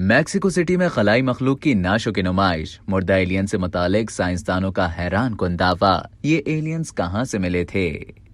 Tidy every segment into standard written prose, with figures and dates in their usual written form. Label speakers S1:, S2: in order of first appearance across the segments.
S1: Mexico city में खलाई मखलूक की नाशो की नुमाइश, मुर्दा एलियन से मुतालिक साइंसदानों का हैरान कुन दावा। ये एलियंस कहाँ से मिले थे?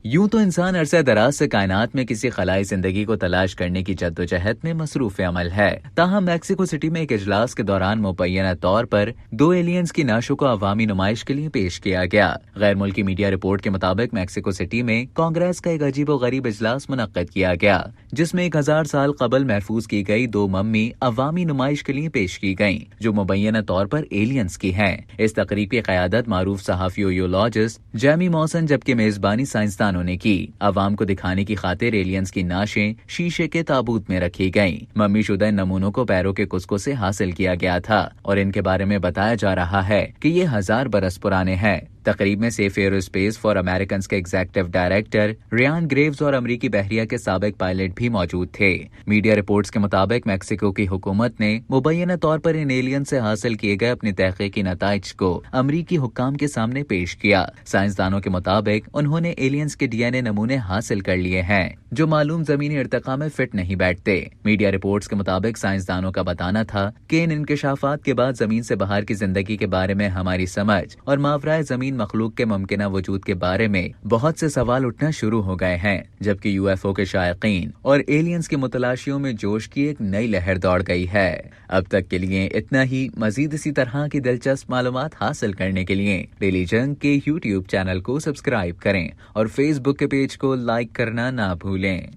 S1: यूं तो इंसान अरसे दराज से कायनात में किसी खलाई जिंदगी को तलाश करने की जद्दोजहद में मसरूफ अमल है। ताहम मैक्सिको सिटी में एक इजलास के दौरान मुबैना तौर पर दो एलियंस की नाशो को अवामी नुमाइश के लिए पेश किया गया। गैर मुल्की मीडिया रिपोर्ट के मुताबिक मैक्सिको सिटी में कांग्रेस का एक अजीबो गरीब इजलास मुनक्कद किया गया, जिसमें 1000 साल कबल महफूज की गई दो मम्मी अवामी नुमाइश के लिए पेश की गयी, जो मुबैना तौर पर एलियंस की हैं। इस तकरीब की क़यादत मारूफ सहाफ़ियोलॉजिस्ट जैमी मौसन जबकि मेजबानी साइंसदानों ने की। अवाम को दिखाने की खातिर एलियंस की नाशें शीशे के ताबूत में रखी गयीं। मम्मी शुदा नमूनों को पैरों के कुस्कों से हासिल किया गया था और इनके बारे में बताया जा रहा है कि ये 1000 बरस पुराने हैं। तकरीब में सेफ एरोस्पेस फॉर अमेरिकन के एग्जीक्यूटिव डायरेक्टर रियान ग्रेव्स और अमरीकी बहरिया के साबिक पायलट भी मौजूद थे। मीडिया रिपोर्ट्स के मुताबिक मैक्सिको की हुकूमत ने मुबैना तौर पर इन एलियन से हासिल किए गए अपनी तहकीकी नताइज को अमरीकी हुक्काम के सामने पेश किया। साइंसदानों के मुताबिक उन्होंने एलियंस के DNA नमूने हासिल कर लिए हैं, जो मालूम जमीनी इर्तिका में फिट नहीं बैठते। मीडिया रिपोर्ट्स के मुताबिक साइंसदानों का बताना था कि इन इंकशाफात के बाद जमीन से बाहर की जिंदगी के बारे में हमारी समझ और मावराए जमीन मखलूक के मुमकिना वजूद के बारे में बहुत से सवाल उठना शुरू हो गए हैं, जबकि UFO के शायकीन और एलियंस की मुतलाशियों में जोश की एक नई लहर दौड़ गई है। अब तक के लिए इतना ही। मजीद इसी तरह की दिलचस्प मालूमात हासिल करने के लिए डेली जंग के YouTube चैनल को सब्सक्राइब करें और Facebook के पेज को लाइक करना ना भूलें।